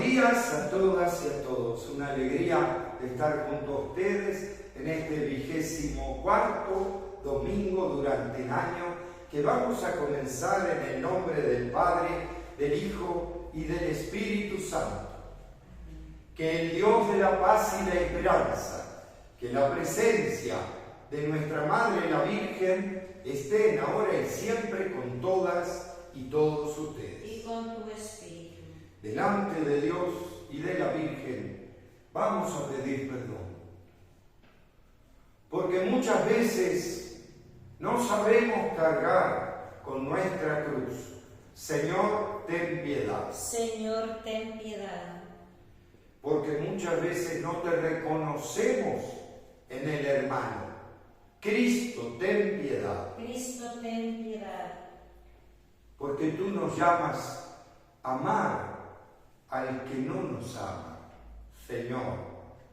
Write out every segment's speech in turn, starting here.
días a todas y a todos. Una alegría de estar junto a ustedes en este 24º domingo durante el año que vamos a comenzar en el nombre del Padre, del Hijo y del Espíritu Santo. Que el Dios de la paz y la esperanza, que la presencia de nuestra Madre la Virgen estén ahora y siempre con todas y todos ustedes. Y con tu espíritu. Delante de Dios y de la Virgen vamos a pedir perdón. Porque muchas veces no sabemos cargar con nuestra cruz. Señor, ten piedad. Señor, ten piedad. Porque muchas veces no te reconocemos en el hermano. Cristo, ten piedad. Cristo, ten piedad. Porque tú nos llamas a amar al que no nos ama. Señor,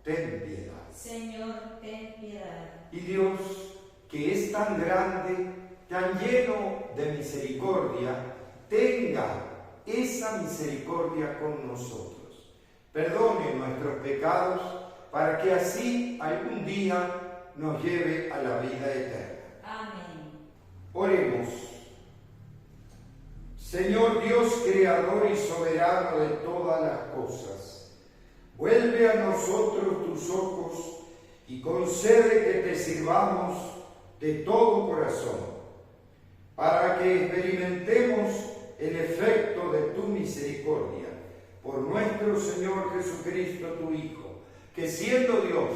ten piedad. Señor, ten piedad. Y Dios, que es tan grande, tan lleno de misericordia, tenga esa misericordia con nosotros. Perdone nuestros pecados para que así algún día nos lleve a la vida eterna. Amén. Oremos. Señor Dios, creador y soberano de todas las cosas, vuelve a nosotros tus ojos y concede que te sirvamos de todo corazón, para que experimentemos el efecto de tu misericordia, por nuestro Señor Jesucristo, tu Hijo, que siendo Dios,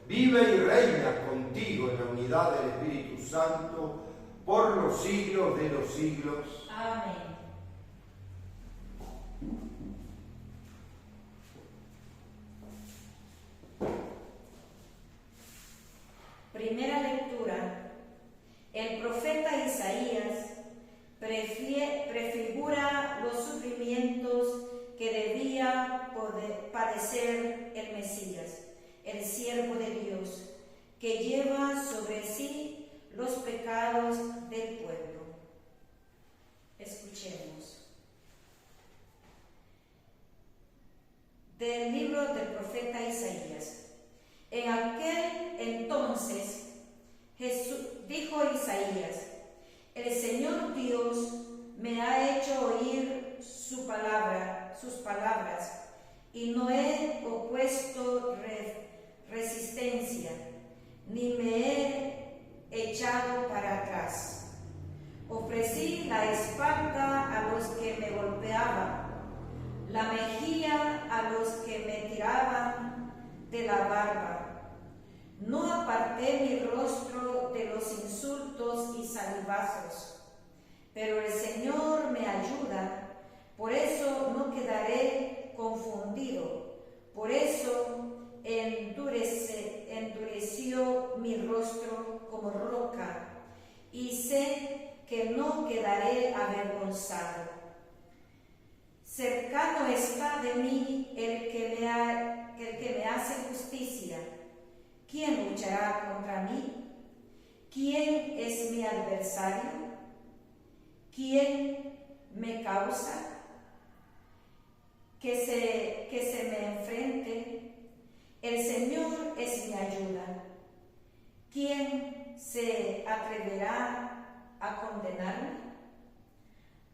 vive y reina contigo en la unidad del Espíritu Santo, por los siglos de los siglos. Amén. Primera lectura. El profeta Isaías prefigura los sufrimientos que debía padecer el Mesías, el siervo de Dios, que lleva sobre sí los pecados del pueblo. Escuchemos. Del libro del profeta Isaías. En aquel entonces dijo Isaías: el Señor Dios me ha hecho oír sus palabras, y no he opuesto resistencia, ni me he echado para atrás. Ofrecí la espalda a los que me golpeaban, la mejilla a los que me tiraban de la barba. No aparté mi rostro de los insultos y salivazos, pero el Señor me ayuda, por eso no quedaré confundido, por eso endureció mi rostro como roca, y sé que no quedaré avergonzado. Cercano está de mí el que me hace justicia. ¿Quién luchará contra mí? ¿Quién es mi adversario? ¿Quién me causa que se me enfrente? El Señor es mi ayuda. ¿Quién se atreverá a condenarme?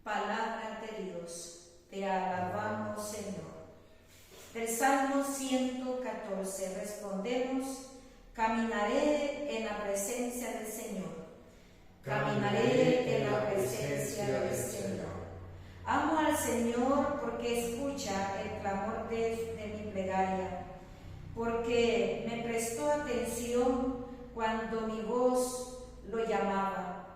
Palabra de Dios. Te alabamos, Señor. Del Salmo 114 respondemos: caminaré en la presencia del Señor. Caminaré en la presencia del Señor. Amo al Señor porque escucha el clamor de mi plegaria, porque me prestó atención cuando mi voz lo llamaba.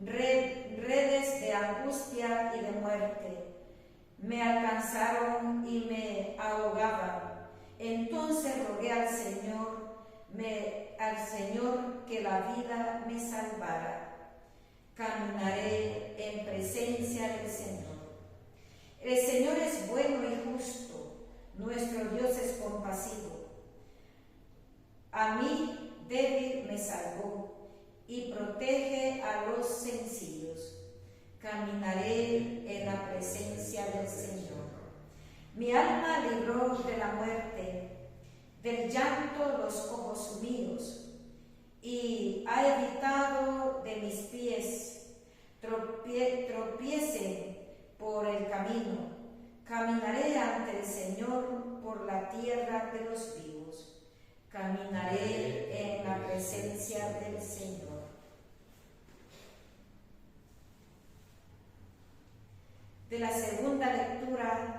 Redes de angustia y de muerte me alcanzaron y me ahogaban. Entonces rogué al Señor que la vida me salvara. Caminaré en presencia del Señor. El Señor es bueno y justo, nuestro Dios es compasivo. A mí débil me salvó y protege a los sencillos. Caminaré en la presencia del Señor. Mi alma libró de la muerte, del llanto los ojos míos, y ha evitado de mis pies tropiecen por el camino. Caminaré ante el Señor por la tierra de los vivos. Caminaré en la presencia del Señor. De la segunda lectura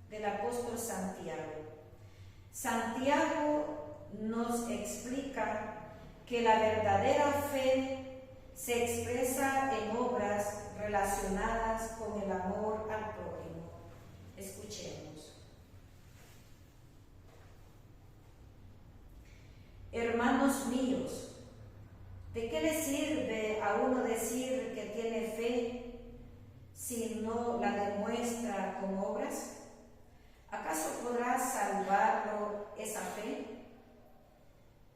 del apóstol Santiago. Santiago nos explica que la verdadera fe se expresa en obras relacionadas con el amor al prójimo. Escuchemos. Hermanos míos, ¿de qué le sirve a uno decir que tiene fe si no la demuestra con obras? ¿Acaso podrá salvarlo esa fe?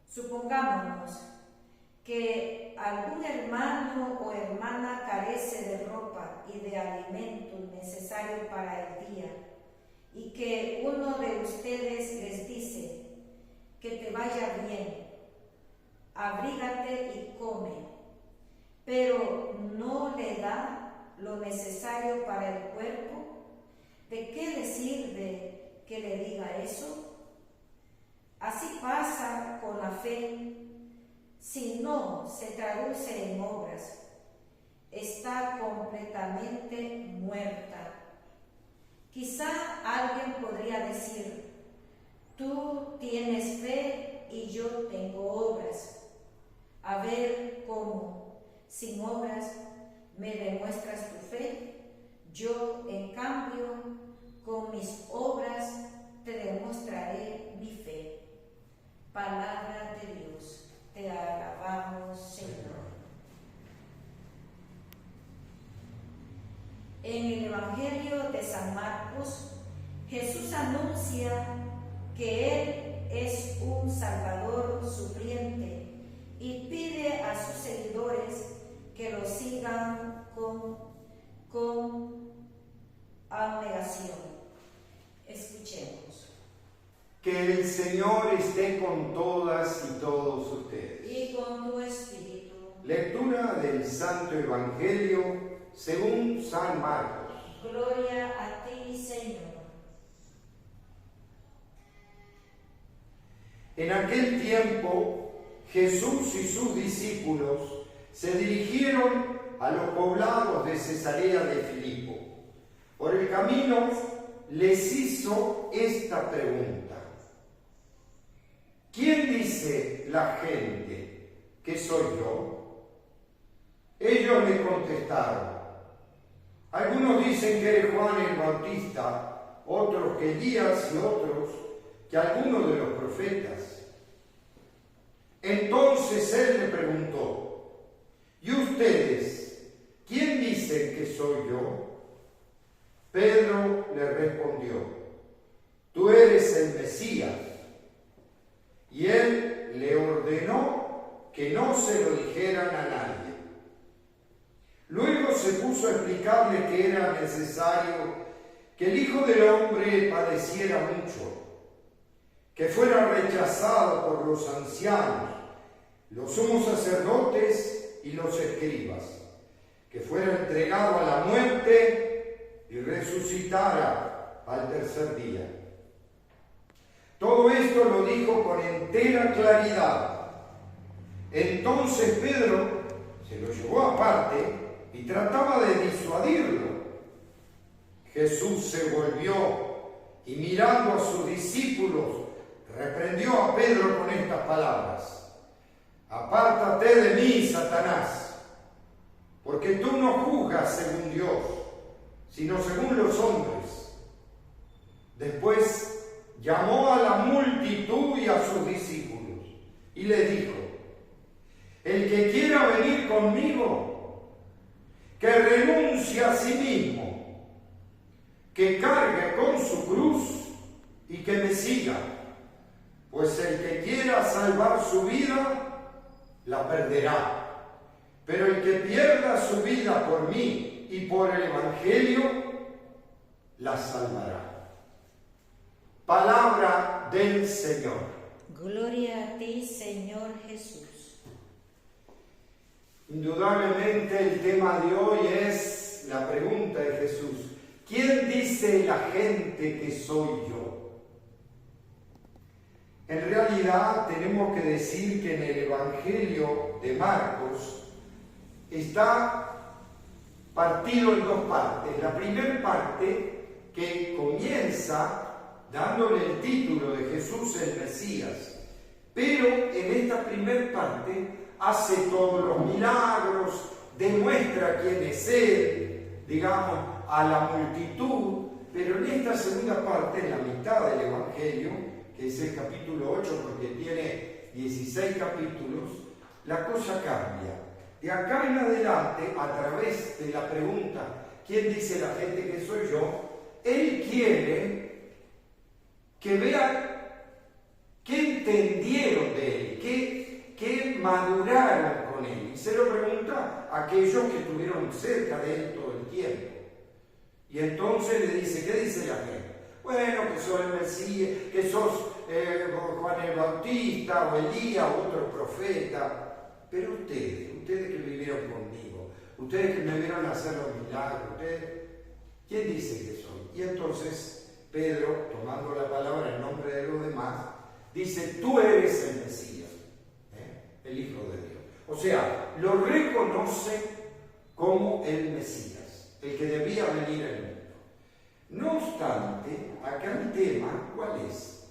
Supongámonos que algún hermano o hermana carece de ropa y de alimento necesario para el día, y que uno de ustedes les dice: que te vaya bien, abrígate y come, pero no le da lo necesario para el cuerpo. ¿De qué le sirve que le diga eso? Así pasa con la fe. Si no se traduce en obras, está completamente muerta. Quizá alguien podría decir: tú tienes fe y yo tengo obras. A ver cómo, sin obras, me demuestras tu fe. Yo, en cambio, con mis obras te demostraré mi fe. Palabra de Dios. Te alabamos, Señor. En el Evangelio de San Marcos, Jesús anuncia que Él es un Salvador supliente y pide a sus seguidores que lo sigan con abnegación. Escuchemos. Que el Señor esté con todas y todos ustedes. Y con tu espíritu. Lectura del Santo Evangelio según San Marcos. Gloria a ti, Señor. En aquel tiempo, Jesús y sus discípulos se dirigieron a los poblados de Cesarea de Filipo. Por el camino les hizo esta pregunta: ¿quién dice la gente que soy yo? Ellos le contestaron: algunos dicen que eres Juan el Bautista, otros que Elías y otros que alguno de los profetas. Entonces él le preguntó: ¿y ustedes quién dicen que soy yo? Pedro le respondió: tú eres el Mesías. Y él le ordenó que no se lo dijeran a nadie. Luego se puso a explicarle que era necesario que el Hijo del Hombre padeciera mucho, que fuera rechazado por los ancianos, los sumos sacerdotes y los escribas, que fuera entregado a la muerte y resucitara al tercer día. Todo esto lo dijo con entera claridad. Entonces Pedro se lo llevó aparte y trataba de disuadirlo. Jesús se volvió y, mirando a sus discípulos, reprendió a Pedro con estas palabras: apártate de mí, Satanás, porque tú no juzgas según Dios, sino según los hombres. Después llamó a la multitud y a sus discípulos y les dijo: el que quiera venir conmigo, que renuncie a sí mismo, que cargue con su cruz y que me siga. Pues el que quiera salvar su vida, la perderá. Pero el que pierda su vida por mí y por el Evangelio, la salvará. palabra del Señor. Gloria a ti, Señor Jesús. Indudablemente el tema de hoy es la pregunta de Jesús. ¿Quién dice la gente que soy yo? En realidad tenemos que decir que en el Evangelio de Marcos está partido en dos partes. La primera parte que comienza dándole el título de Jesús el Mesías, pero en esta primera parte hace todos los milagros, demuestra quién es Él, digamos, a la multitud, pero en esta segunda parte, en la mitad del Evangelio, que es el capítulo 8, porque tiene 16 capítulos, la cosa cambia. De acá en adelante, a través de la pregunta, ¿quién dice la gente que soy yo?, Él quiere que vean qué entendieron de Él, qué maduraron con Él. Y se lo pregunta a aquellos que estuvieron cerca de Él todo el tiempo. Y entonces le dice, ¿qué dice la gente? Bueno, que sos el Mesías, que sos Juan el Bautista, o Elías, o otro profeta. Pero ustedes que vivieron conmigo, ustedes que me vieron hacer los milagros, ¿quién dice que soy? Y entonces Pedro, tomando la palabra en nombre de los demás, dice, tú eres el Mesías, el Hijo de Dios. O sea, lo reconoce como el Mesías, el que debía venir al mundo. No obstante, acá el tema, ¿cuál es?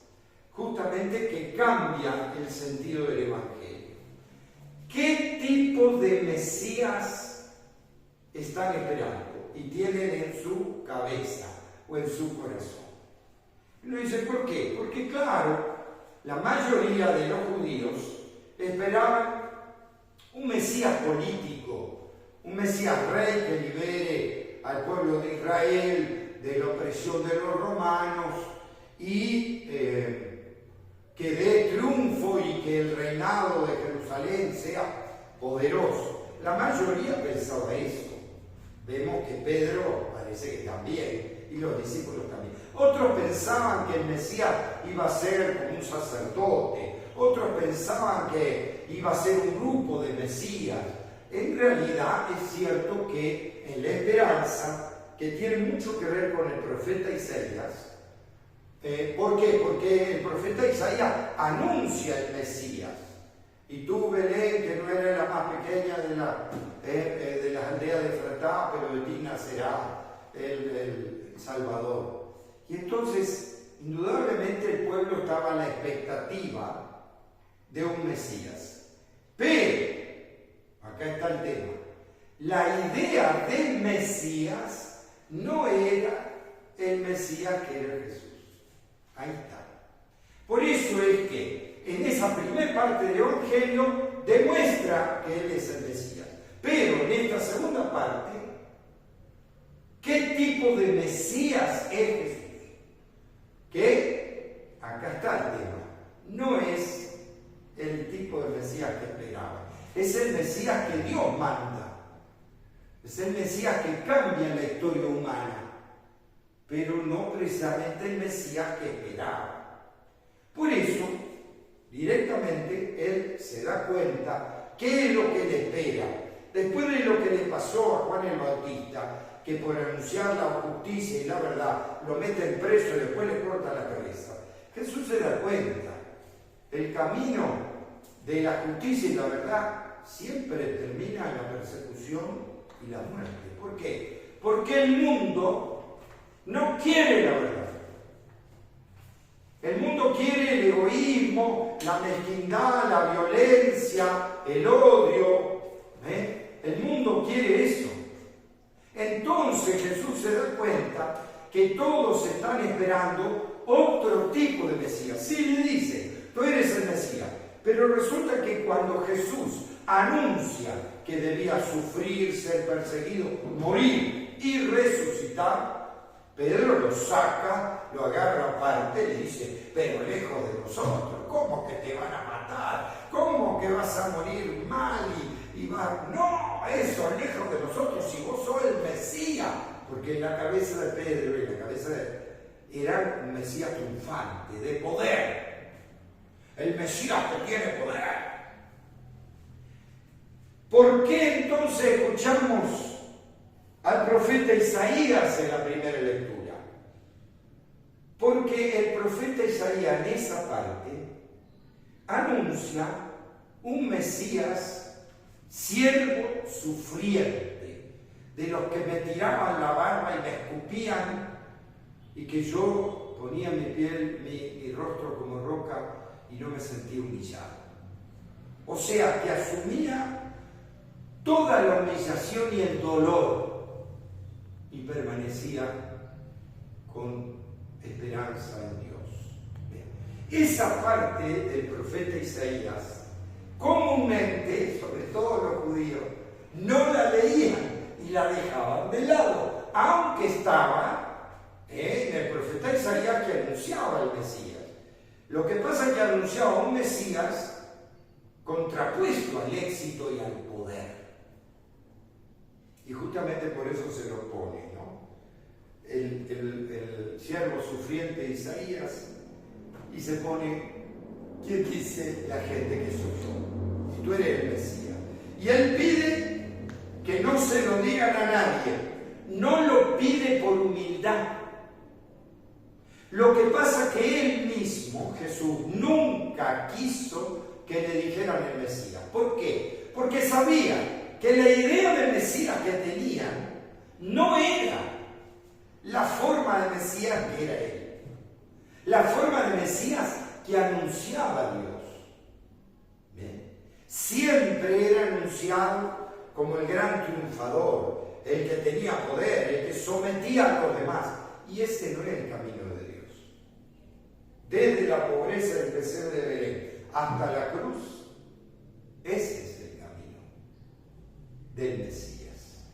Justamente que cambia el sentido del Evangelio. ¿Qué tipo de Mesías están esperando y tienen en su cabeza o en su corazón? Y uno dice, ¿por qué? Porque claro, la mayoría de los judíos esperaban un Mesías político, un Mesías rey que libere al pueblo de Israel de la opresión de los romanos y que dé triunfo y que el reinado de Jerusalén sea poderoso. La mayoría pensaba eso. Vemos que Pedro parece que también, y los discípulos también. Otros pensaban que el Mesías iba a ser como un sacerdote, otros pensaban que iba a ser un grupo de Mesías. En realidad es cierto que en la esperanza, que tiene mucho que ver con el profeta Isaías. ¿Por qué? Porque el profeta Isaías anuncia el Mesías. Y tú, Belén, que no eres la más pequeña de las aldeas de Efratá, pero de ti nacerá el Salvador. Y entonces, indudablemente el pueblo estaba a la expectativa de un Mesías. Pero, acá está el tema, la idea del Mesías no era el Mesías que era Jesús. Ahí está. Por eso es que en esa primera parte del Evangelio demuestra que Él es el Mesías. Pero en esta segunda parte, ¿qué tipo de Mesías es Jesús? Que, acá está el tema, no es el tipo de Mesías que esperaban. Es el Mesías que Dios manda. Es el Mesías que cambia la historia humana. Pero no precisamente el Mesías que esperaba. Por eso, directamente, él se da cuenta qué es lo que le espera. Después de lo que le pasó a Juan el Bautista, que por anunciar la justicia y la verdad lo meten preso y después le corta la cabeza, Jesús se da cuenta. El camino de la justicia y la verdad siempre termina en la persecución y la muerte. ¿Por qué? Porque el mundo no quiere la verdad. El mundo quiere el egoísmo, la mezquindad, la violencia, el odio. El mundo quiere eso. Entonces Jesús se da cuenta que todos están esperando otro tipo de Mesías. Sí, le dice, tú eres el Mesías. Pero resulta que cuando Jesús anuncia que debía sufrir, ser perseguido, morir y resucitar, Pedro lo saca, lo agarra aparte y le dice, pero lejos de nosotros, ¿cómo que te van a matar? ¿Cómo que vas a morir mal? No, eso, lejos de nosotros, si vos sos el Mesías. Porque en la cabeza de Pedro y en la cabeza era un Mesías triunfante, de poder. El Mesías que tiene poder. ¿Por qué entonces escuchamos al profeta Isaías en la primera lectura? Porque el profeta Isaías en esa parte anuncia un Mesías siervo sufriente, de los que me tiraban la barba y me escupían, y que yo ponía mi piel, mi rostro como roca y no me sentía humillado. O sea, que asumía toda la humillación y el dolor y permanecía con esperanza en Dios. Esa parte del profeta Isaías, comúnmente, sobre todo los judíos, no la leían y la dejaban de lado, aunque estaba en el profeta Isaías que anunciaba al Mesías. Lo que pasa es que anunciaba un Mesías contrapuesto al éxito y al poder. Y justamente por eso se lo pone, ¿no? El siervo sufriente de Isaías, y se pone, ¿quién dice la gente que soy yo? Y tú eres el Mesías. Y él pide que no se lo digan a nadie, no lo pide por humildad. Lo que pasa es que él mismo, Jesús, nunca quiso que le dijeran el Mesías. ¿Por qué? Porque sabía que la idea del Mesías que tenían no era la forma de Mesías que era él, la forma de Mesías que anunciaba a Dios. ¿Bien? Siempre era anunciado como el gran triunfador, el que tenía poder, el que sometía a los demás, y ese no era el camino de Dios. Desde la pobreza del pesebre de Belén hasta la cruz, ese es el camino del Mesías.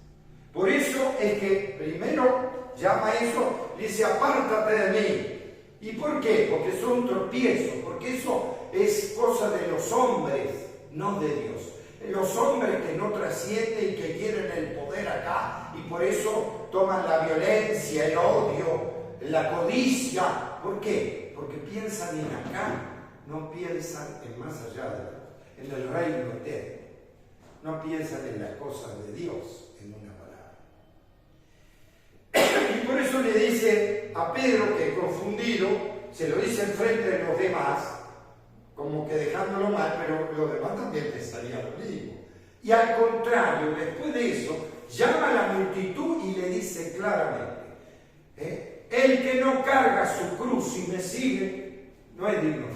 Por eso es que primero llama eso, dice apártate de mí. ¿Y por qué? Porque son tropiezos, porque eso es cosa de los hombres, no de Dios. Los hombres que no trascienden y que quieren el poder acá, y por eso toman la violencia, el odio, la codicia. ¿Por qué? Porque piensan en acá, no piensan en más allá, en el reino eterno. No piensan en las cosas de Dios, en una palabra. Y por eso le dice a Pedro, que confundido, se lo dice enfrente de los demás, como que dejándolo mal, pero los demás también pensarían lo mismo. Y al contrario, después de eso, llama a la multitud y le dice claramente, el que no carga su cruz y me sigue, no es digno,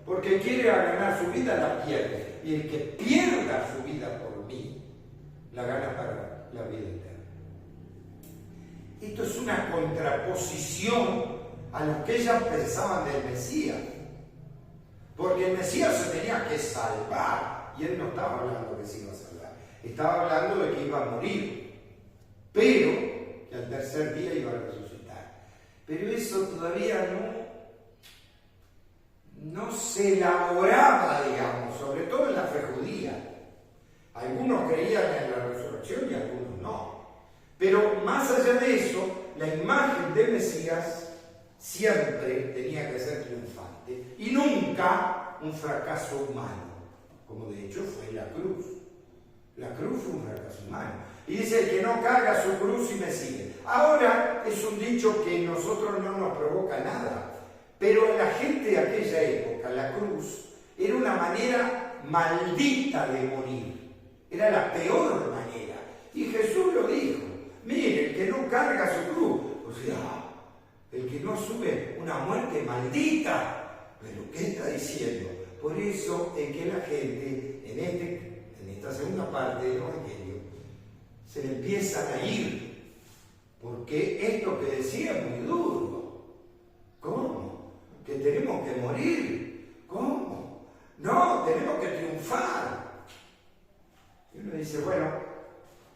porque quiere ganar su vida, la pierde. Y el que pierda su vida por mí, la gana para la vida eterna. Esto es una contraposición a lo que ellas pensaban del Mesías. Porque el Mesías se tenía que salvar, y él no estaba hablando que se iba a salvar, estaba hablando de que iba a morir, pero que al tercer día iba a resucitar. Pero eso todavía no se elaboraba, digamos, sobre todo en la fe judía. Algunos creían en la resurrección y algunos no. Pero más allá de eso, la imagen de Mesías siempre tenía que ser triunfante y nunca un fracaso humano, como de hecho fue la cruz. La cruz fue un fracaso humano. Y dice, el que no carga su cruz y me sigue. Ahora es un dicho que a nosotros no nos provoca nada, pero en la gente de aquella época, la cruz era una manera maldita de morir. Era la peor manera. Y Jesús lo dijo, mire, el que no carga su cruz, o sea, el que no asume una muerte maldita. ¿Pero qué está diciendo? Por eso es que la gente, en esta segunda parte del Evangelio, se le empiezan a ir. Porque esto que decía es muy duro. ¿Cómo? ¿Que tenemos que morir? ¿Cómo? No, tenemos que triunfar. Y uno dice, bueno,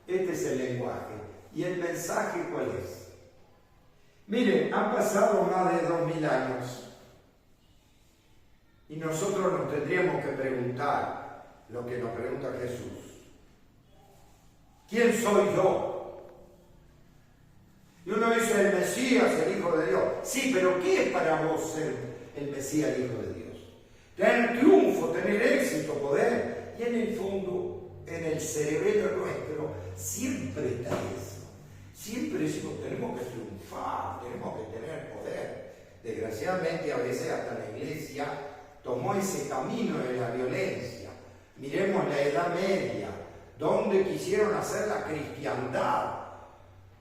este es el lenguaje. ¿Y el mensaje cuál es? Miren, han pasado más de 2000 años y nosotros nos tendríamos que preguntar lo que nos pregunta Jesús. ¿Quién soy yo? Y uno dice, el Mesías, el Hijo de Dios. Sí, pero ¿qué es para vos ser el Mesías, el Hijo de Dios? Tener triunfo, tener éxito, poder. Y en el fondo, en el cerebro nuestro, siempre está eso. Siempre decimos, tenemos que triunfar, tenemos que tener poder. Desgraciadamente, a veces hasta la Iglesia tomó ese camino de la violencia. Miremos la Edad Media, donde quisieron hacer la cristiandad,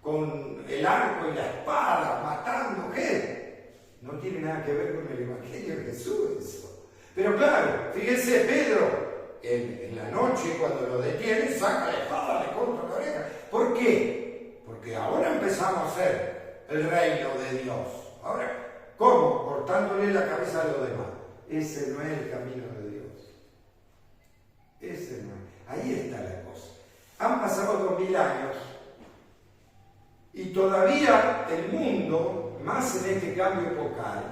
con el arco y la espada, matando gente. No tiene nada que ver con el Evangelio de Jesús eso. Pero claro, fíjense, Pedro, en la noche cuando lo detiene, saca la espada, le corta la oreja. ¿Por qué? Porque ahora empezamos a hacer el reino de Dios. Ahora, ¿cómo? Cortándole la cabeza a los demás. Ese no es el camino de Dios. Ese no es. Ahí está la cosa. Han pasado 2000 años y todavía el mundo, más en este cambio epocal,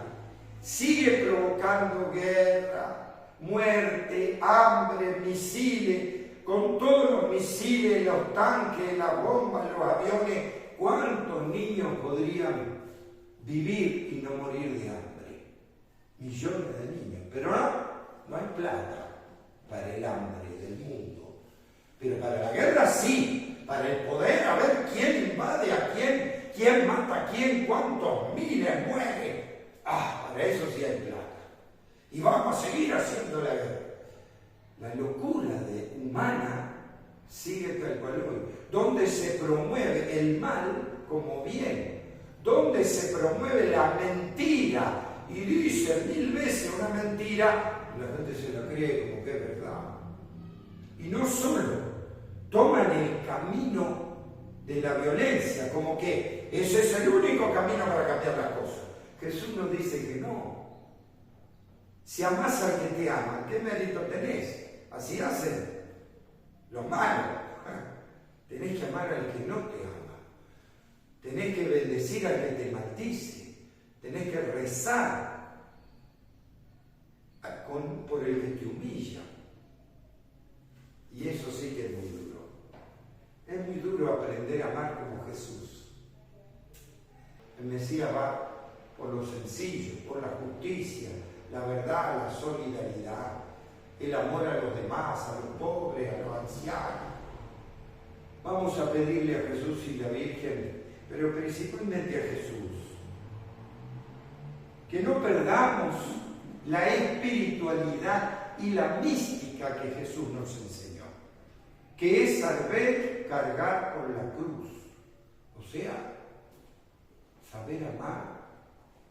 sigue provocando guerra, muerte, hambre, misiles, con todos los misiles, los tanques, las bombas, los aviones. ¿Cuántos niños podrían vivir y no morir de hambre? Millones de niños. Pero no hay plata para el hambre del mundo. Pero para la guerra sí. Para el poder, a ver quién invade a quién mata a quién, cuántos miles mueren. Para eso sí hay plata. Y vamos a seguir haciendo la guerra. La locura humana sigue tal cual hoy. Donde se promueve el mal como bien. Donde se promueve la mentira y dice 1000 veces una mentira, la gente se la cree como que es verdad. Y no solo toman el camino de la violencia, como que ese es el único camino para cambiar las cosas. Jesús nos dice que no. Si amás al que te ama, ¿qué mérito tenés? Así hacen los malos. Tenés que amar al que no te ama. Tenés que bendecir al que te maldice. Tenés que rezar por el que te humilla. Y eso sí que es muy duro. Es muy duro aprender a amar como Jesús. El Mesías va por lo sencillo, por la justicia, la verdad, la solidaridad, el amor a los demás, a los pobres, a los ancianos. Vamos a pedirle a Jesús y la Virgen, pero principalmente a Jesús, que no perdamos la espiritualidad y la mística que Jesús nos enseñó, que es saber cargar con la cruz, o sea, saber amar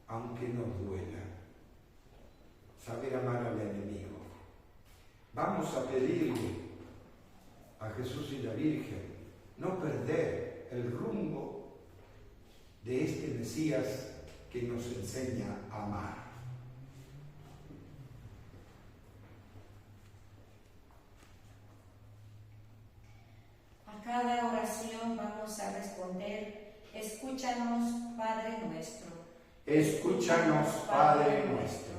aunque nos duela, saber amar al enemigo. Vamos a pedirle a Jesús y la Virgen no perder el rumbo de este Mesías que nos enseña a amar. A cada oración vamos a responder: escúchanos, Padre nuestro. Escúchanos, Padre nuestro.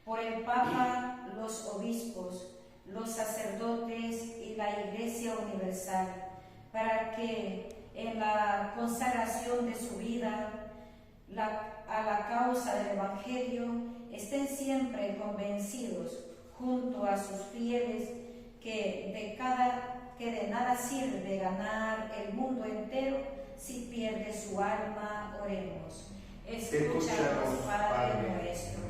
Por el Papa, los obispos, los sacerdotes y la Iglesia Universal, para que en la consagración de su vida a la causa del Evangelio estén siempre convencidos, junto a sus fieles, que de nada sirve ganar el mundo entero si pierde su alma. Oremos. Escúchanos, Padre nuestro.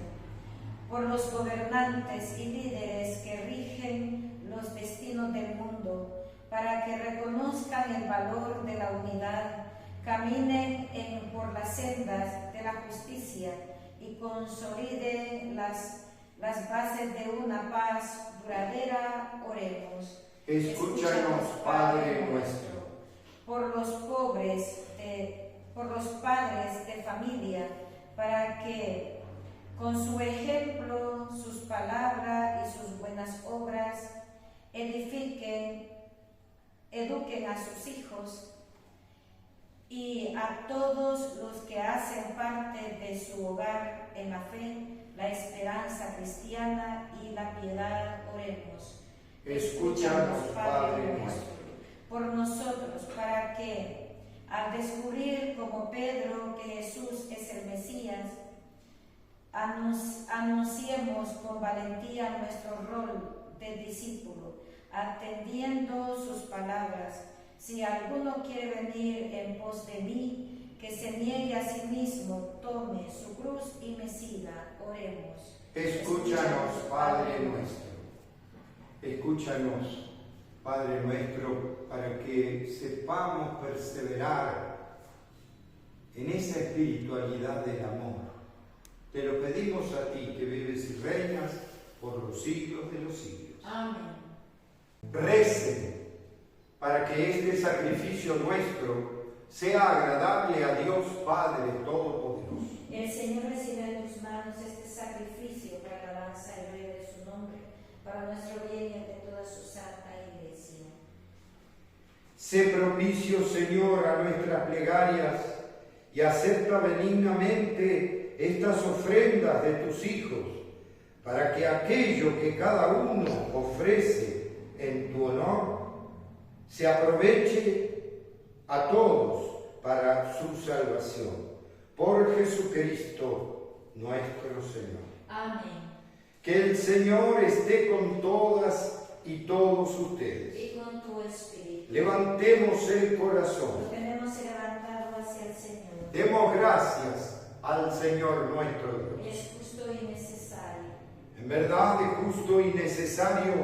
Por los gobernantes y líderes que rigen los destinos del mundo, para que reconozcan el valor de la unidad, caminen por las sendas de la justicia y consoliden las bases de una paz duradera. Oremos. Escúchanos, Padre nuestro. Por los padres de familia, para que con su ejemplo, sus palabras y sus buenas obras eduquen a sus hijos y a todos los que hacen parte de su hogar en la fe, la esperanza cristiana y la piedad. Oremos. Escúchanos, Padre nuestro. Por nosotros, para que Al descubrir como Pedro que Jesús es el Mesías, anunciemos con valentía nuestro rol de discípulo, atendiendo sus palabras. Si alguno quiere venir en pos de mí, que se niegue a sí mismo, tome su cruz y me siga. Oremos. Escúchanos, Padre nuestro. Escúchanos, Padre nuestro, para que sepamos perseverar en esa espiritualidad del amor. Te lo pedimos a ti, que vives y reinas por los siglos de los siglos. Amén. Recen para que este sacrificio nuestro sea agradable a Dios Padre Todopoderoso. El Señor reciba en tus manos este sacrificio para la alabanza y gloria de su nombre, para nuestro bien y el de toda su santa Iglesia. Sé propicio, Señor, a nuestras plegarias y acepta benignamente estas ofrendas de tus hijos, para que aquello que cada uno ofrece en tu honor se aproveche a todos para su salvación. Por Jesucristo nuestro Señor. Amén. Que el Señor esté con todas y todos ustedes. Y con tu espíritu. Levantemos el corazón. Lo tenemos levantado hacia el Señor. Demos gracias al Señor nuestro Dios. Es justo y necesario. En verdad es justo y necesario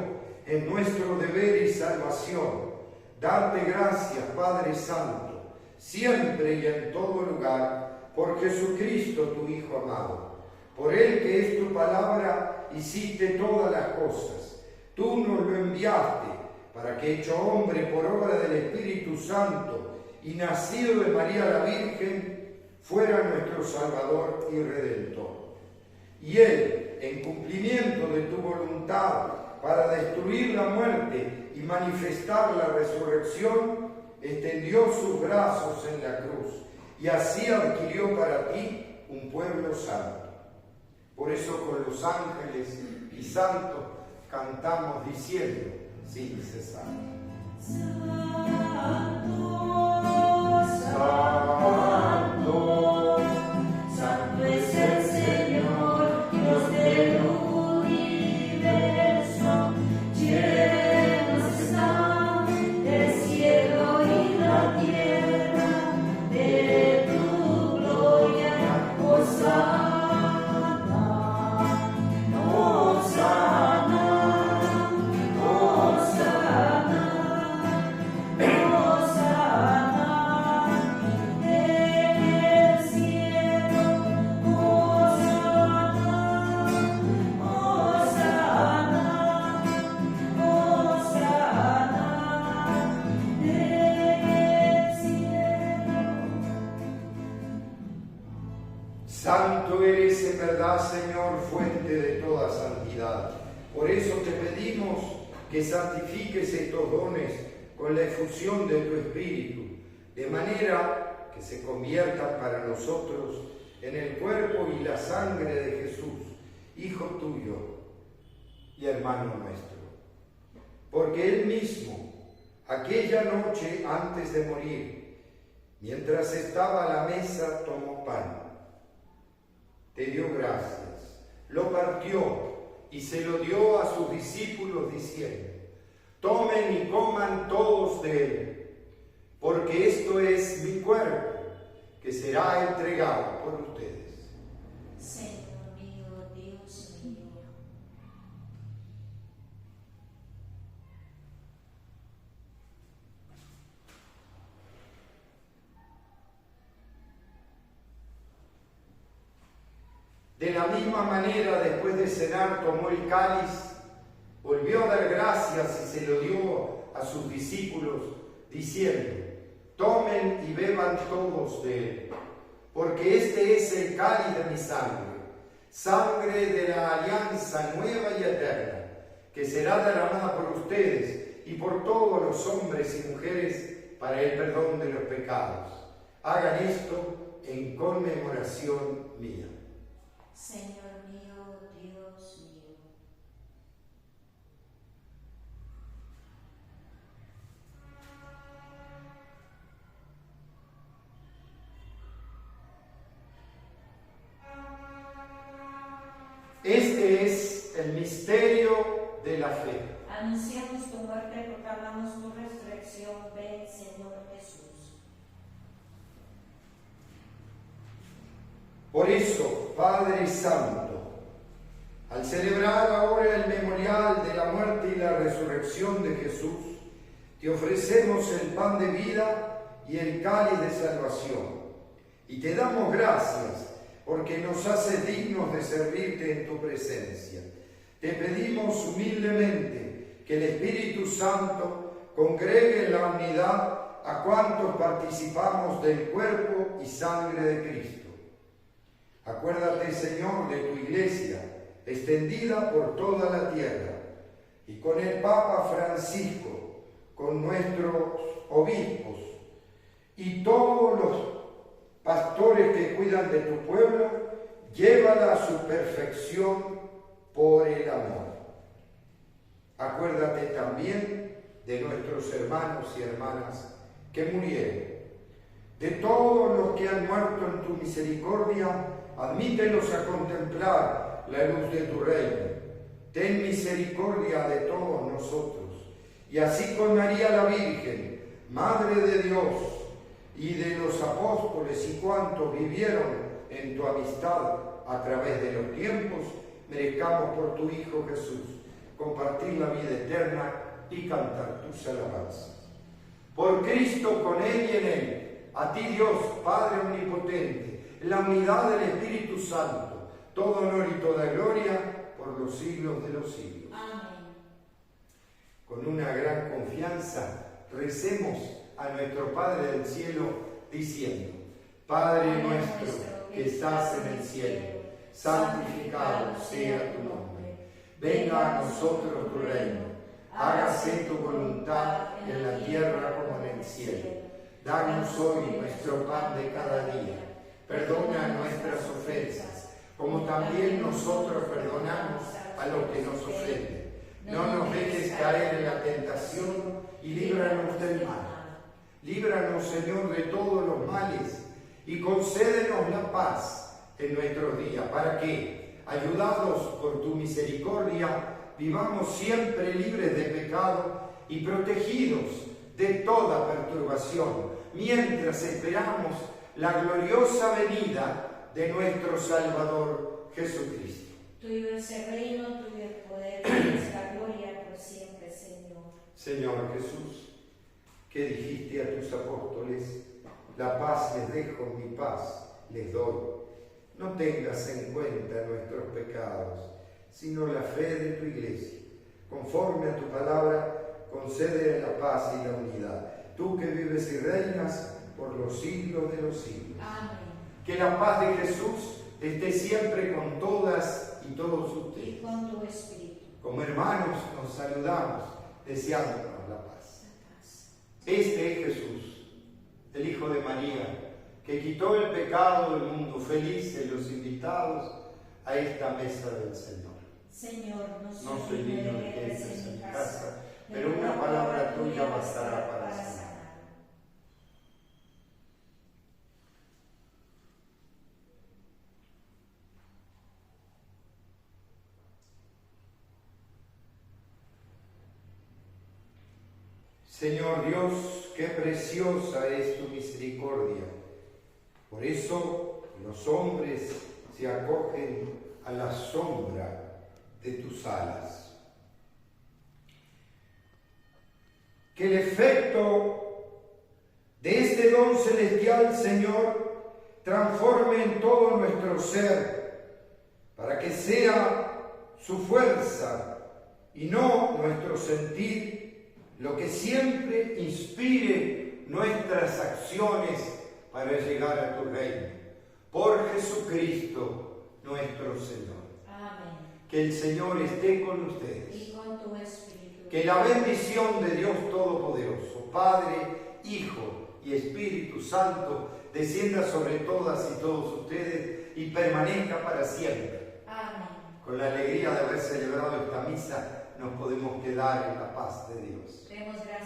en nuestro deber y salvación darte gracias, Padre Santo, siempre y en todo lugar, por Jesucristo, tu Hijo amado. Por Él, que es tu palabra, hiciste todas las cosas. Tú nos lo enviaste para que, hecho hombre por obra del Espíritu Santo y nacido de María la Virgen, fuera nuestro Salvador y Redentor. Y Él, en cumplimiento de tu voluntad, para destruir la muerte y manifestar la resurrección, extendió sus brazos en la cruz y así adquirió para ti un pueblo santo. Por eso con los ángeles y santos cantamos diciendo sin cesar: Santo, Santo es el Señor, Dios del universo, llenos están el cielo y la tierra de tu gloria, Hosana, Hosana, Hosana, Hosana en el cielo, Hosana, Hosana, Hosana en el cielo. Santo eres en verdad, Señor, fuente de toda santidad. Por eso te pedimos que santifiques estos dones con la efusión de tu Espíritu, de manera que se conviertan para nosotros en el cuerpo y la sangre de Jesús, Hijo tuyo y hermano nuestro. Porque Él mismo, aquella noche antes de morir, mientras estaba a la mesa, tomó pan, te dio gracias, lo partió y se lo dio a sus discípulos diciendo: tomen y coman todos de él, porque esto es mi cuerpo, que será entregado por ustedes. Señor mío, Dios mío. De la misma manera, después de cenar, tomó el cáliz, volvió a dar gracias y se lo dio a sus discípulos, diciendo: tomen y beban todos de él, porque este es el cáliz de mi sangre, sangre de la alianza nueva y eterna, que será derramada por ustedes y por todos los hombres y mujeres para el perdón de los pecados. Hagan esto en conmemoración mía. Señor mío, Dios mío. el misterio de la fe. Anunciamos tu muerte, proclamamos tu resurrección. Ven, Señor Jesús. Por eso, Padre Santo, al celebrar ahora el memorial de la muerte y la resurrección de Jesús, te ofrecemos el pan de vida y el cáliz de salvación. Y te damos gracias porque nos haces dignos de servirte en tu presencia. Te pedimos humildemente que el Espíritu Santo congregue en la unidad a cuantos participamos del cuerpo y sangre de Cristo. Acuérdate, Señor, de tu Iglesia, extendida por toda la tierra, y con el Papa Francisco, con nuestros obispos y todos los pastores que cuidan de tu pueblo, llévala a su perfección por el amor. Acuérdate también de nuestros hermanos y hermanas que murieron, de todos los que han muerto en tu misericordia, admítelos a contemplar la luz de tu reino. Ten misericordia de todos nosotros, y así con María la Virgen, Madre de Dios, y de los apóstoles y cuantos vivieron en tu amistad a través de los tiempos, merezcamos por tu Hijo Jesús compartir la vida eterna y cantar tus alabanzas. Por Cristo, con Él y en Él, a ti Dios, Padre omnipotente, en la unidad del Espíritu Santo, todo honor y toda gloria por los siglos de los siglos. Amén. Con una gran confianza, recemos a nuestro Padre del cielo, diciendo: Padre nuestro que estás en el cielo, santificado sea tu nombre. Venga a nosotros tu reino. Hágase tu voluntad en la tierra como en el cielo. Danos hoy nuestro pan de cada día. Perdona nuestras ofensas, como también nosotros perdonamos a los que nos ofenden. No nos dejes caer en la tentación y líbranos del mal. Líbranos, Señor, de todos los males y concédenos la paz en nuestros días, para que, ayudados por tu misericordia, vivamos siempre libres de pecado y protegidos de toda perturbación, mientras esperamos la gloriosa venida de nuestro Salvador Jesucristo. Tuyo es el reino, tuyo el poder, tuyo es la gloria por siempre, Señor. Señor Jesús, que dijiste a tus apóstoles: la paz les dejo, mi paz les doy. No tengas en cuenta nuestros pecados, sino la fe de tu Iglesia. Conforme a tu palabra, concede la paz y la unidad. Tú que vives y reinas por los siglos de los siglos. Amén. Que la paz de Jesús esté siempre con todas y todos ustedes. Y con tu espíritu. Como hermanos nos saludamos, deseándonos la paz. Este es Jesús, el Hijo de María, que quitó el pecado del mundo. Felices los invitados a esta mesa del Señor. Señor, No soy digno de que entres en mi casa, pero una palabra tuya bastará para sanar. Señor Dios, qué preciosa es tu misericordia. Por eso los hombres se acogen a la sombra de tus alas. Que el efecto de este don celestial, Señor, transforme en todo nuestro ser, para que sea su fuerza y no nuestro sentir lo que siempre inspire nuestras acciones para llegar a tu reino. Por Jesucristo nuestro Señor. Amén. Que el Señor esté con ustedes. Y con tu espíritu. Que la bendición de Dios Todopoderoso, Padre, Hijo y Espíritu Santo, descienda sobre todas y todos ustedes y permanezca para siempre. Amén. Con la alegría de haber celebrado esta misa, nos podemos quedar en la paz de Dios. Demos gracias